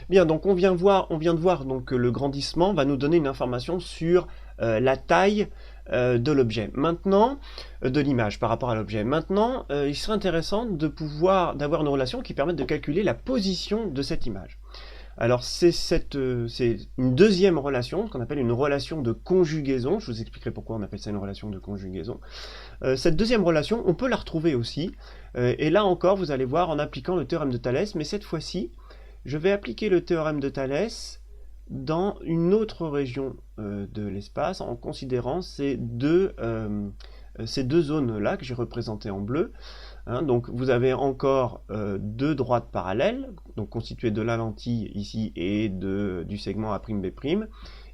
Bien, donc on vient de voir donc, que le grandissement va nous donner une information sur la taille de l'objet. Maintenant, de l'image par rapport à l'objet. Maintenant, il serait intéressant d'avoir une relation qui permette de calculer la position de cette image. Alors c'est une deuxième relation qu'on appelle une relation de conjugaison. Je vous expliquerai pourquoi on appelle ça une relation de conjugaison. Cette deuxième relation, on peut la retrouver aussi. Et là encore, vous allez voir en appliquant le théorème de Thalès, mais cette fois-ci, je vais appliquer le théorème de Thalès dans une autre région de l'espace en considérant ces deux zones-là que j'ai représentées en bleu. Hein, donc vous avez encore deux droites parallèles, donc constituées de la lentille ici et du segment A'B',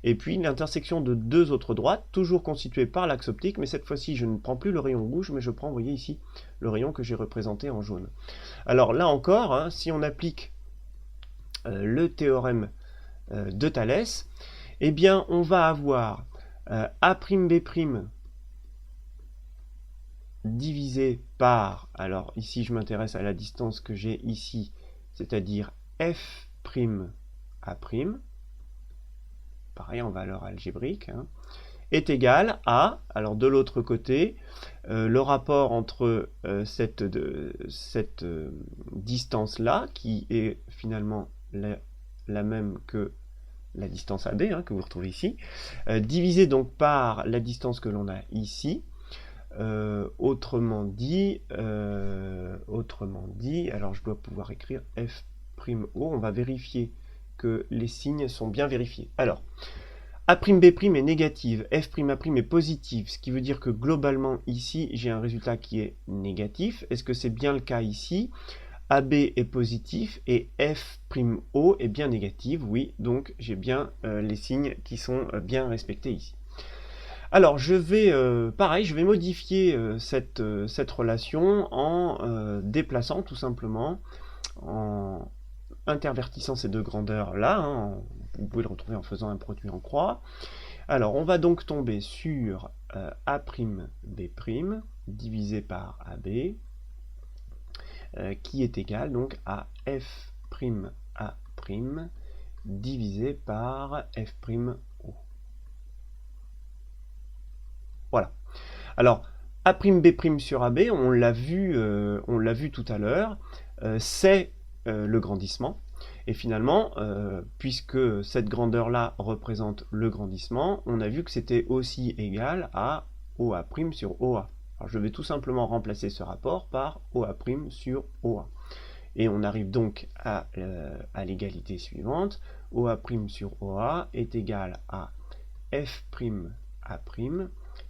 et puis l'intersection de deux autres droites, toujours constituées par l'axe optique, mais cette fois-ci je ne prends plus le rayon rouge, mais je prends, vous voyez ici, le rayon que j'ai représenté en jaune. Alors là encore, hein, si on applique le théorème de Thalès, eh bien on va avoir A'B' divisé par, alors ici je m'intéresse à la distance que j'ai ici, c'est-à-dire F'A', pareil en valeur algébrique, hein, est égal à, alors de l'autre côté, le rapport entre cette distance-là, qui est finalement la même que la distance AB, hein, que vous retrouvez ici, divisé donc par la distance que l'on a ici. Autrement dit, alors je dois pouvoir écrire F'O, on va vérifier que les signes sont bien vérifiés. Alors, A'B' est négative, F'A' est positive, ce qui veut dire que globalement ici j'ai un résultat qui est négatif. Est-ce que c'est bien le cas ici? AB est positif et F'O est bien négative, oui, donc j'ai bien les signes qui sont bien respectés ici. Alors, pareil, je vais modifier cette relation en déplaçant tout simplement, en intervertissant ces deux grandeurs-là. Hein, vous pouvez le retrouver en faisant un produit en croix. Alors, on va donc tomber sur A'B' divisé par AB, qui est égal donc à F'A' divisé par F'O. Voilà. Alors, A'B' sur AB, on l'a vu tout à l'heure, c'est le grandissement. Et finalement, puisque cette grandeur-là représente le grandissement, on a vu que c'était aussi égal à OA' sur OA. Alors, je vais tout simplement remplacer ce rapport par OA' sur OA. Et on arrive donc à l'égalité suivante. OA' sur OA est égal à F'A'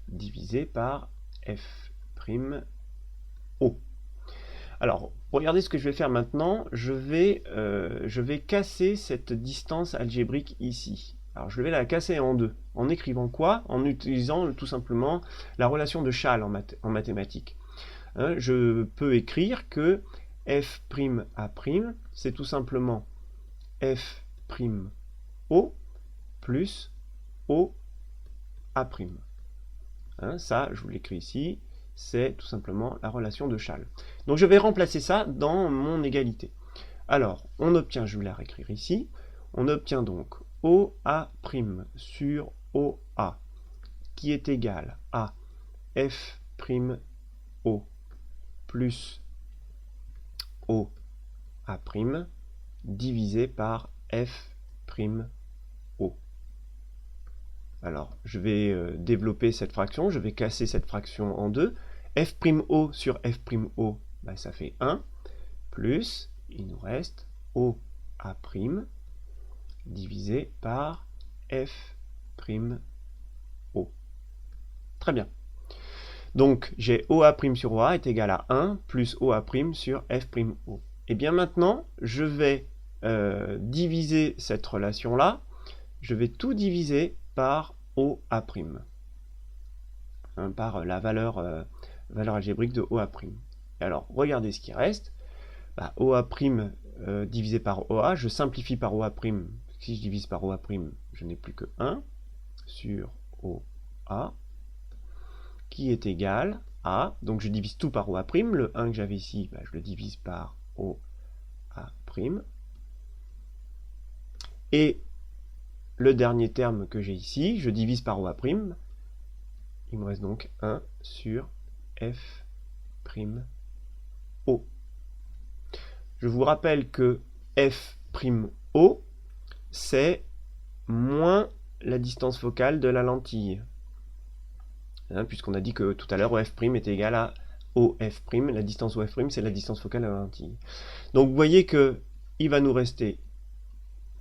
divisé par F'O. Alors, regardez ce que je vais faire maintenant. Je vais casser cette distance algébrique ici. Alors, je vais la casser en deux. En écrivant quoi? En utilisant tout simplement la relation de Schall en mathématiques. Hein, je peux écrire que F'A', c'est tout simplement F'O plus OA'. Hein, ça, je vous l'écris ici, c'est tout simplement la relation de Schall. Donc je vais remplacer ça dans mon égalité. Alors, on obtient, je vais la réécrire ici, on obtient donc OA' sur OA, qui est égal à F'O plus OA' divisé par F'O. Alors, je vais développer cette fraction, je vais casser cette fraction en deux. F'O sur F'O, ben, ça fait 1, plus, il nous reste OA' divisé par F'O. Très bien. Donc, j'ai OA' sur OA est égal à 1 plus OA' sur F'O. Et bien maintenant, je vais diviser cette relation-là, je vais tout diviser par OA', hein, par la valeur algébrique de OA'. Et alors, regardez ce qui reste. Bah, OA' divisé par OA, je simplifie par OA'. Si je divise par OA', je n'ai plus que 1 sur OA, qui est égal à, donc je divise tout par OA', le 1 que j'avais ici, bah, je le divise par OA', Et le dernier terme que j'ai ici, je divise par OA', il me reste donc 1 sur F'O. Je vous rappelle que F'O, c'est moins la distance focale de la lentille. Hein, puisqu'on a dit que tout à l'heure OF' était égal à OF', la distance OF', c'est la distance focale de la lentille. Donc vous voyez que il va nous rester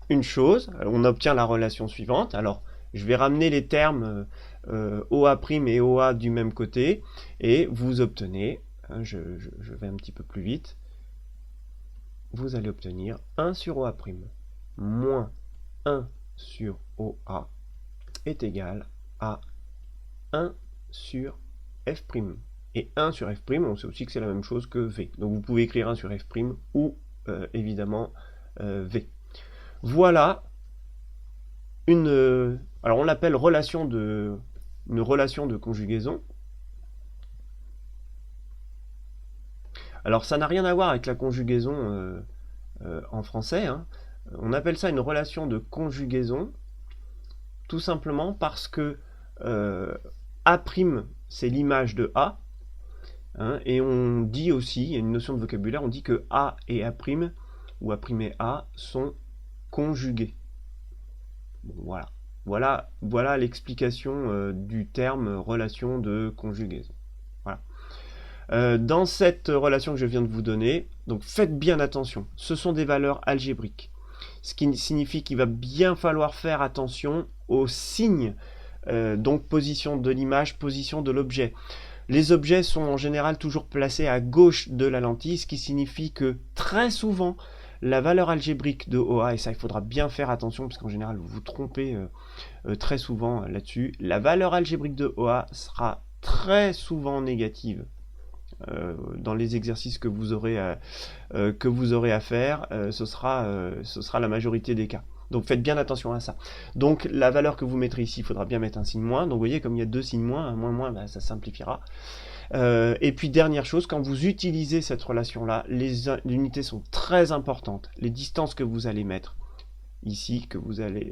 une chose, on obtient la relation suivante. Alors je vais ramener les termes OA' et OA du même côté, et vous obtenez, hein, je vais un petit peu plus vite, vous allez obtenir 1 sur OA' moins 1 sur OA est égal à 1 sur F'. Et 1 sur F', on sait aussi que c'est la même chose que V. Donc vous pouvez écrire 1 sur F' ou évidemment V. Voilà alors on l'appelle une relation de conjugaison. Alors ça n'a rien à voir avec la conjugaison en français, hein. On appelle ça une relation de conjugaison, tout simplement parce que A', c'est l'image de A, hein, et on dit aussi, il y a une notion de vocabulaire, on dit que A et A', ou A' et A, sont conjugués. Bon, voilà l'explication du terme relation de conjugaison. Voilà. Dans cette relation que je viens de vous donner, donc faites bien attention, ce sont des valeurs algébriques, ce qui signifie qu'il va bien falloir faire attention aux signes, donc position de l'image, position de l'objet. Les objets sont en général toujours placés à gauche de la lentille, ce qui signifie que très souvent, la valeur algébrique de OA, et ça il faudra bien faire attention parce qu'en général vous vous trompez très souvent là-dessus, la valeur algébrique de OA sera très souvent négative dans les exercices que vous aurez à faire, ce sera la majorité des cas. Donc faites bien attention à ça. Donc la valeur que vous mettrez ici, il faudra bien mettre un signe moins. Donc vous voyez, comme il y a deux signes moins, un moins, bah, ça simplifiera. Et puis dernière chose, quand vous utilisez cette relation-là, les unités sont très importantes. Les distances que vous allez mettre ici,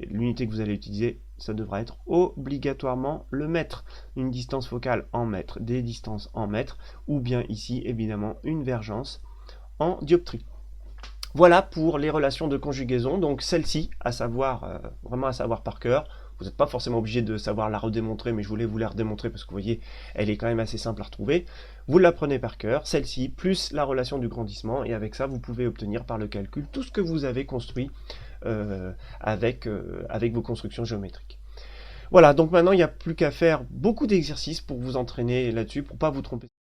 l'unité que vous allez utiliser, ça devra être obligatoirement le mètre. Une distance focale en mètres, des distances en mètres, ou bien ici, évidemment, une vergence en dioptrie. Voilà pour les relations de conjugaison, donc celle-ci, vraiment à savoir par cœur. Vous n'êtes pas forcément obligé de savoir la redémontrer, mais je voulais vous la redémontrer parce que vous voyez, elle est quand même assez simple à retrouver. Vous l'apprenez par cœur, celle-ci, plus la relation du grandissement, et avec ça, vous pouvez obtenir par le calcul tout ce que vous avez construit avec vos constructions géométriques. Voilà, donc maintenant, il n'y a plus qu'à faire beaucoup d'exercices pour vous entraîner là-dessus, pour ne pas vous tromper.